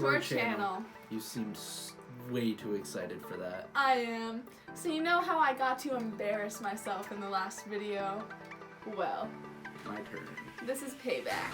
to our channel. You seem way too excited for that. I am. So you know how I got to embarrass myself in the last video? Well, My turn. this is payback.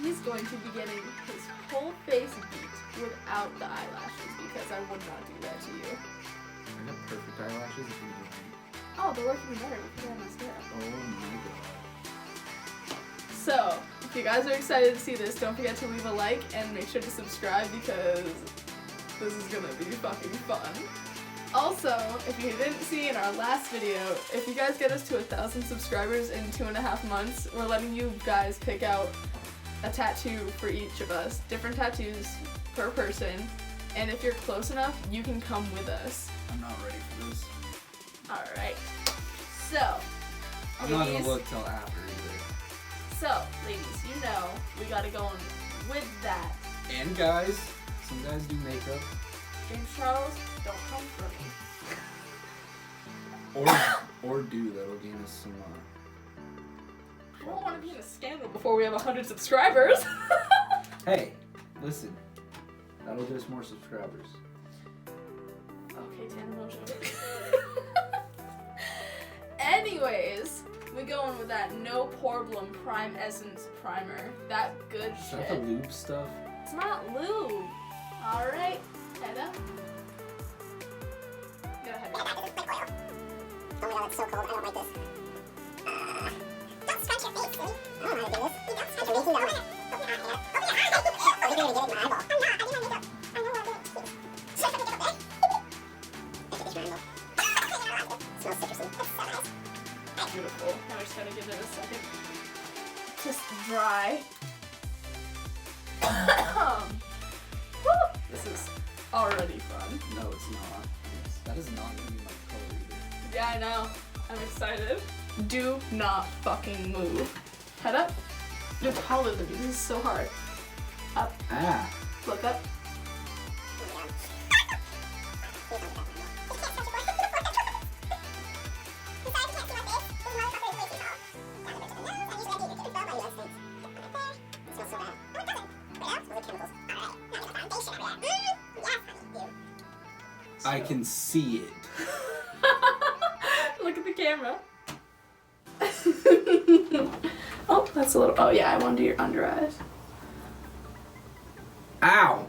He's going to be getting his whole face beat without the eyelashes because I would not do that to you. I got perfect eyelashes if you do. Oh, they're looking better because I have mascara. Oh my god. So, if you guys are excited to see this, don't forget to leave a like and make sure to subscribe because this is gonna be fucking fun. Also, if you didn't see in our last video, if you guys get us to 1,000 subscribers in 2.5 months, we're letting you guys pick out a tattoo for each of us, different tattoos per person, and if you're close enough, you can come with us. I'm not ready for this. Alright, so, I'm not gonna look till after either. So, ladies, you know we gotta go on with that. And guys, some guys do makeup. James Charles, don't come for me. Or do, that'll gain us some I don't want to be in a scandal before we have 100 subscribers. Hey, listen. That'll get us more subscribers. Okay, Tana Mojo. Anyways, we going with that No Problem Prime Essence Primer. That good Is shit. that the lube stuff? It's not lube. Alright, Hedda. Go ahead. Oh my god, it's so cold. I don't like this. Don't scratch your face, silly. I don't know how to do this. You don't scratch your face, you know. Open your eye. Oh, you're gonna get it in my eyeball. I'm not. I did my makeup. I know what I'm doing. Should I put makeup there? Look at this rainbow. It smells citrusy. It's so nice. Beautiful. Now we're just gonna give it a second. Just dry. Woo! This is already fun. No, it's not. That is not gonna be my color either. Yeah, I know. I'm excited. Do not fucking move. Head up. You're taller than me. This is so hard. Up. Ah. Look up. I can see it. Look at the camera. Oh, that's a little. Oh, yeah, I want to do your under eyes. Ow!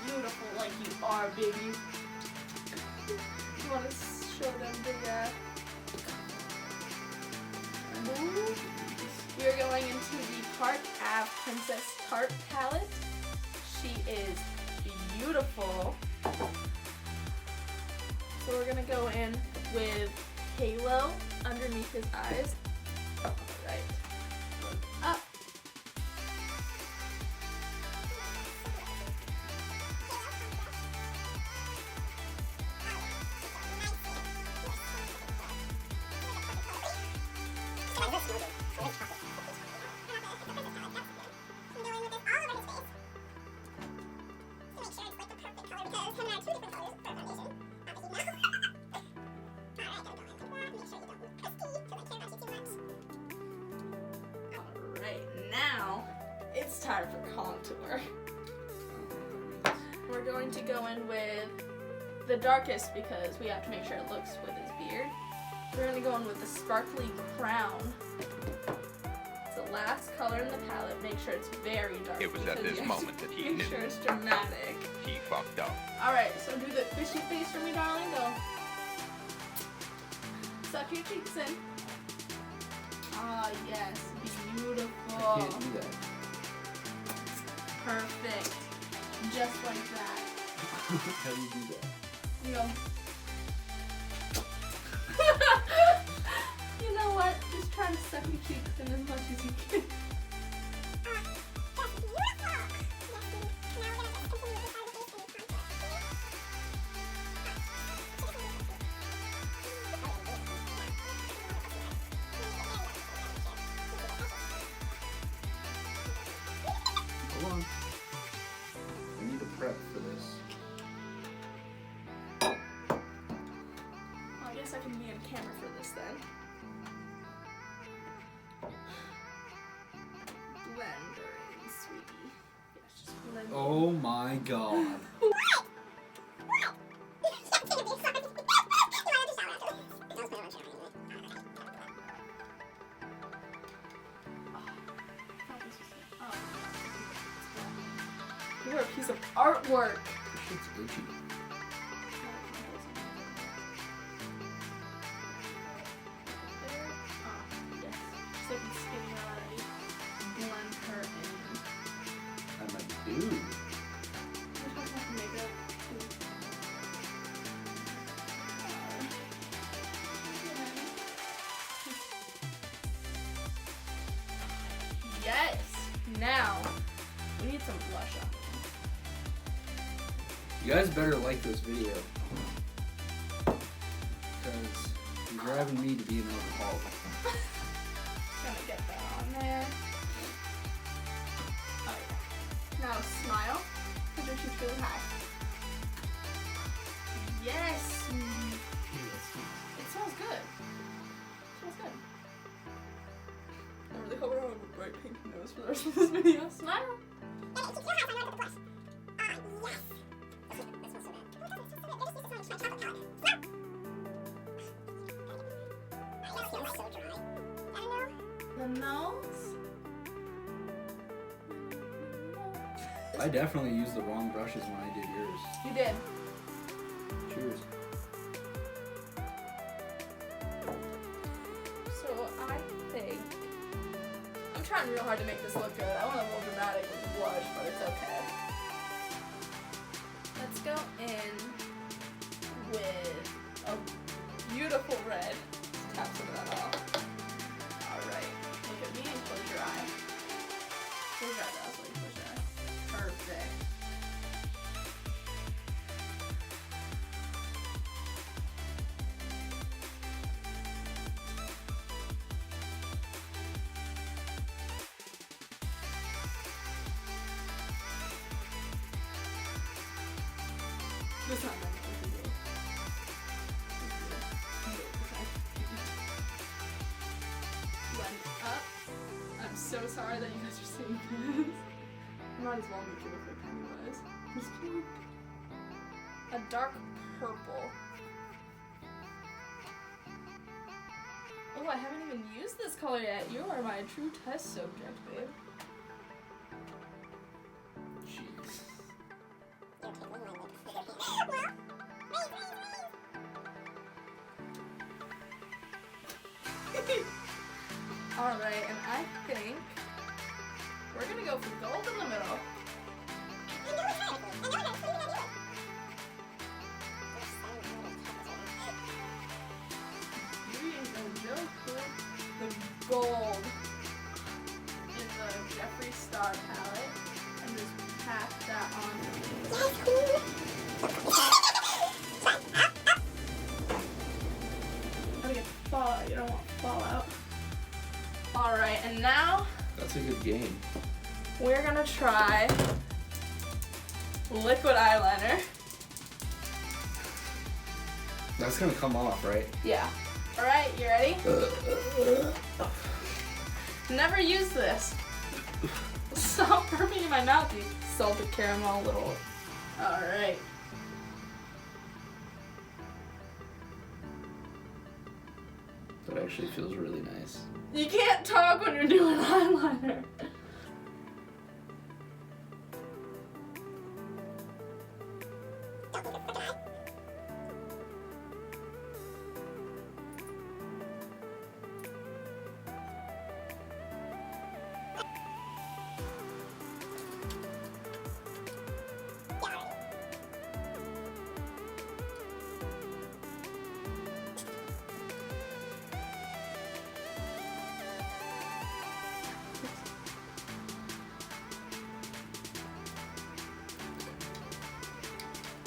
Beautiful like you are, baby. You want to show them the Ooh. You're going into the Park Ave Princess Tarte palette. She is beautiful. So we're gonna go in with Halo underneath his eyes. Alright. Look up. It's time for contour. We're going to go in with the darkest because we have to make sure it looks with his beard. We're going to go in with the Sparkly Crown. It's the last color in the palette. Make sure it's very dark. It was at this moment that he Make knew sure it's dramatic. he fucked up. Alright, so do the fishy face for me, darling. Go. Suck your cheeks in. Ah, yes. Beautiful. I can't do that. Perfect. Just like that. How do you do that? You go. You know what? Just try to suck your cheeks in as much as you can. guess I can be on camera for this then. Blender in, sweetie. Yes, just blend. Oh my god. You're a piece of artwork. This shit's itchy. Yes. Just like it's skinny already. Blend her in. I'm like, dude. Makeup. Yes. Now we need some blush on. You guys better like this video. Because you're driving me to be an alcoholic. Gonna get that on there. Oh, yeah. Now smile. Put your cheeks really high. Yes. It smells good. It smells good. I really hope I don't have a bright pink nose for the rest of this video. Smile. The nose. I definitely used the wrong brushes when I did yours. You did. Cheers. So I think I'm trying real hard to make this look good. I want a little dramatic with the blush, but it's okay. Let's go in with a beautiful red. Let's tap some of that off. Alright. Look at me and close your eye. Close your eyebrows while you close your eye. Perfect. This is not my nose. Blend up. I'm so sorry that you guys are seeing this. I might as well make it look like Pennywise. He's cute. A dark purple. Oh, I haven't even used this color yet. You are my true test subject, babe. Jeez. Alright, and I think we're gonna go for gold in the middle. Beauty ain't no joke, bro. The gold in the Jeffree Star palette, and just pat that on. Gotta get fallout. You don't want fallout. Alright, and now That's a good game. we're gonna try liquid eyeliner. That's gonna come off, right? Yeah. Alright, you ready? Never use this. Stop burping in my mouth, you salted caramel little. Alright. That actually feels really nice. You can't talk when you're doing eyeliner.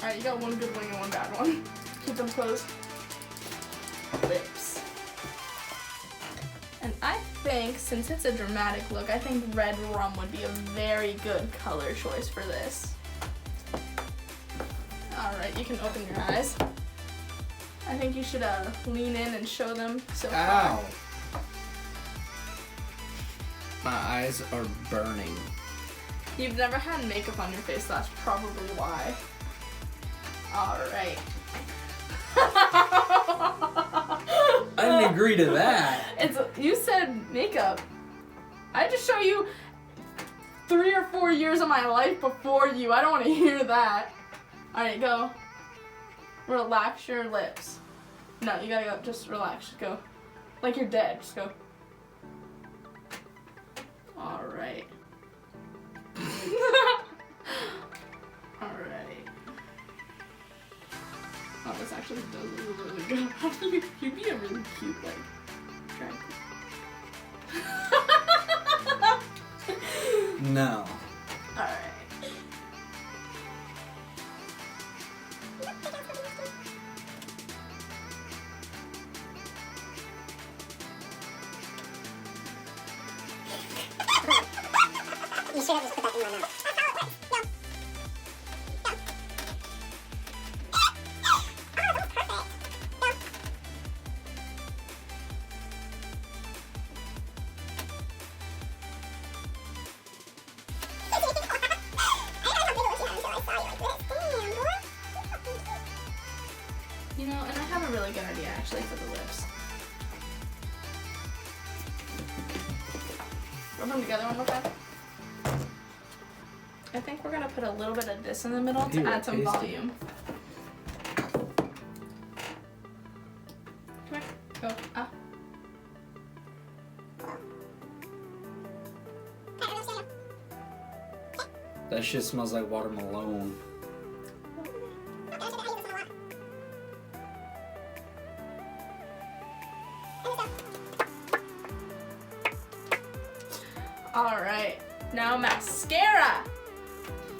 Alright, you got one good wing and one bad one. Keep them closed. Lips. And I think, since it's a dramatic look, I think red rum would be a very good color choice for this. Alright, you can open your eyes. I think you should lean in and show them so far. Ow. My eyes are burning. You've never had makeup on your face, that's probably why. Alright. I didn't agree to that. You said makeup. I just show you 3 or 4 years of my life before you. I don't want to hear that. Alright, go. Relax your lips. No, you gotta go. Just relax. Just go. Like you're dead. Just go. Alright. Alright. Oh, this actually does look really good. You'd be a really cute, like, drag queen. No. Alright. You should have just put that in my mouth. That's how it works. No. No. Oh, that was perfect. No. You know, and I have a really good idea actually for the lips. Rub them together one more time. I think we're gonna put a little bit of this in the middle to add some volume. Come here. Go. Ah. That shit smells like watermelon. Alright, now mascara!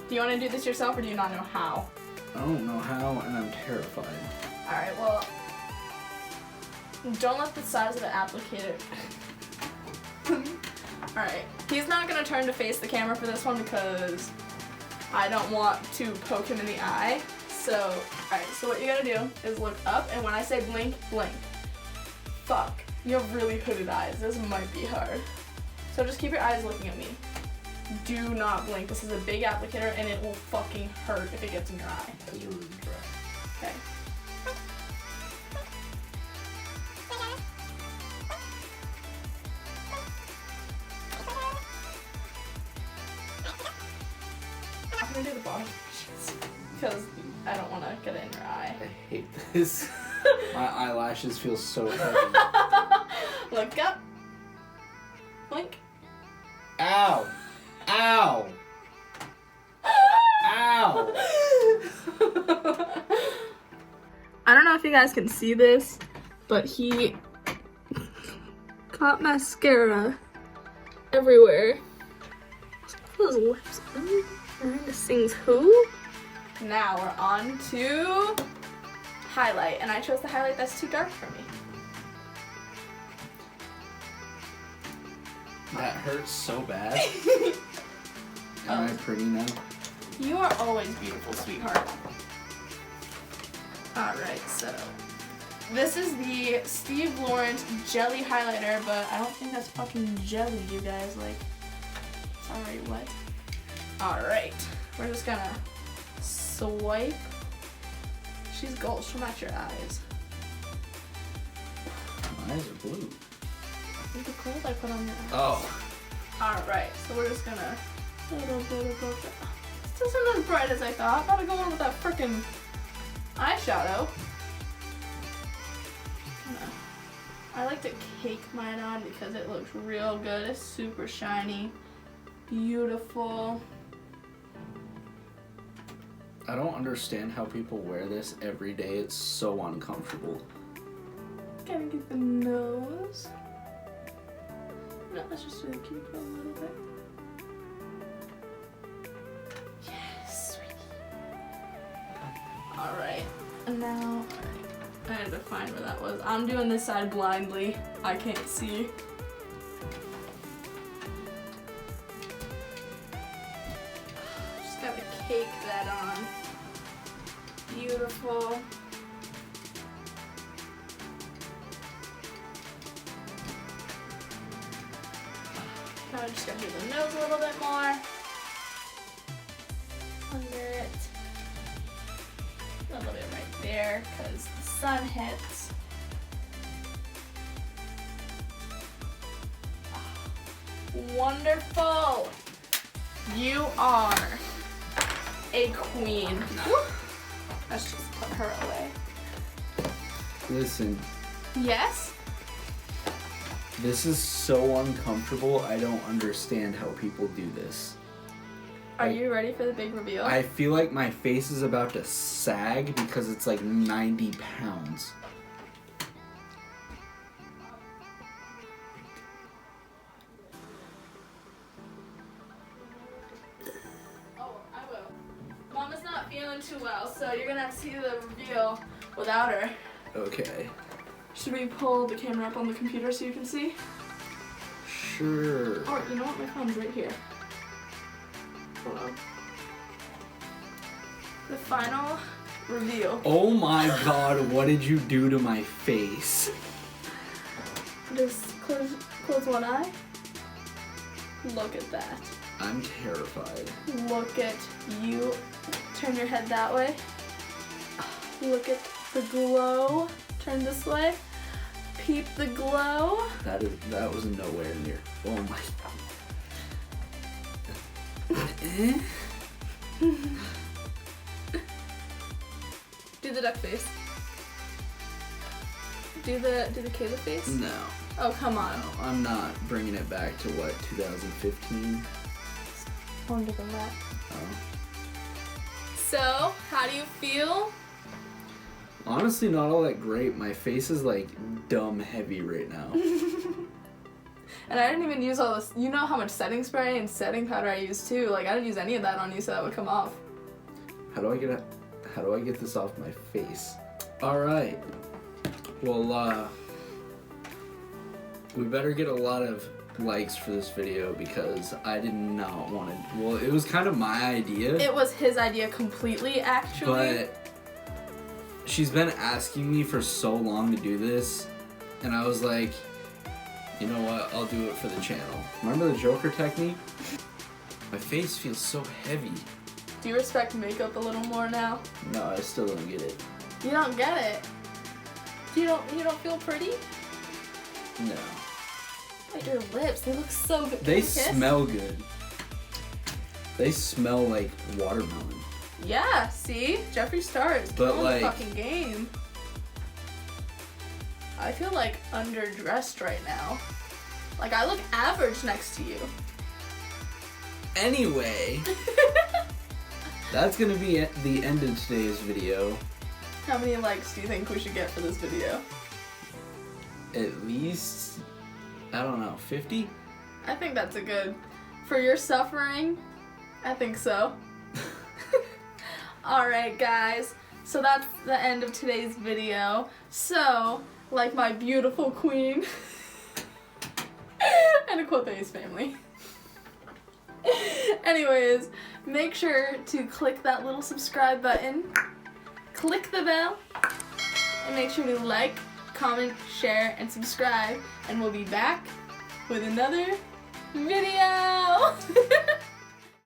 Do you want to do this yourself or do you not know how? I don't know how, and I'm terrified. Alright, well, don't let the size of the applicator. Alright, he's not going to turn to face the camera for this one because I don't want to poke him in the eye. So, alright, so what you gotta do is look up, and when I say blink, blink. Fuck, you have really hooded eyes. This might be hard. So just keep your eyes looking at me. Do not blink. This is a big applicator and it will fucking hurt if it gets in your eye. That's really dry. Okay. I'm gonna do the bottom because I don't want to get it in your eye. I hate this. My eyelashes feel so heavy. Look up. Blink. Ow! Ow! Ow! I don't know if you guys can see this, but he got mascara everywhere. His lips. Miranda sings who? Now we're on to highlight, and I chose the highlight that's too dark for me. That hurts so bad. Am I pretty now? You are always beautiful, sweetheart. Alright, so this is the Steve Lawrence Jelly Highlighter, but I don't think that's fucking jelly, you guys. Like, sorry, what? Alright, we're just gonna swipe. She's gold, she'll match your eyes. My eyes are blue. Look at the gold I put on your eyes. Oh. Alright, so we're just gonna a little bit above that. This isn't as bright as I thought. I gotta go in with that frickin' eyeshadow. I like to cake mine on because it looks real good. It's super shiny. Beautiful. I don't understand how people wear this every day. It's so uncomfortable. Gotta get the nose. No, let's just do the cuticle a little bit. Yes, sweetie. Alright, and now, I had to find where that was. I'm doing this side blindly. I can't see. Just gotta cake that on. Beautiful. Now we're just gonna do the nose a little bit more. Under it. A little bit right there, because the sun hits. Wonderful! You are a queen. Let's just put her away. Listen, Yes? this is so uncomfortable. I don't understand how people do this. Are you ready for the big reveal? I feel like my face is about to sag because it's like 90 pounds. Oh, I will. Mama's not feeling too well, so you're gonna have to see the reveal without her. Okay. Should we pull the camera up on the computer so you can see? Sure. Or, you know what? My phone's right here. Hold on. The final reveal. Oh my god, what did you do to my face? Just close one eye. Look at that. I'm terrified. Look at you. Turn your head that way. Look at the glow. Turn this way. Peep the glow. That was nowhere near. Oh my Do the duck face. Do the Kayla face. No. Oh, come on. No, I'm not bringing it back to what, 2015? Longer than that. Oh. So, how do you feel? Honestly, not all that great. My face is like dumb heavy right now. And I didn't even use all this. You know how much setting spray and setting powder I used too. Like, I didn't use any of that on you, so that would come off. How do I get this off my face? All right. Well, we better get a lot of likes for this video because I did not want to. Well, it was kind of my idea. It was his idea completely, actually. But she's been asking me for so long to do this, and I was like, you know what? I'll do it for the channel. Remember the Joker technique? My face feels so heavy. Do you respect makeup a little more now? No, I still don't get it. You don't get it. You don't feel pretty? No. Like your lips, they look so good. They Can you kiss? smell good. They smell like watermelon. Yeah, see? Jeffree Star is But, killing like- the fucking game. I feel like underdressed right now. Like, I look average next to you. Anyway, that's gonna be at the end of today's video. How many likes do you think we should get for this video? At least, I don't know, 50? I think that's a good... For your suffering, I think so. Alright guys, so that's the end of today's video. So, like my beautiful queen, and a Quothe's family. Anyways, make sure to click that little subscribe button, click the bell, and make sure to like, comment, share, and subscribe, and we'll be back with another video.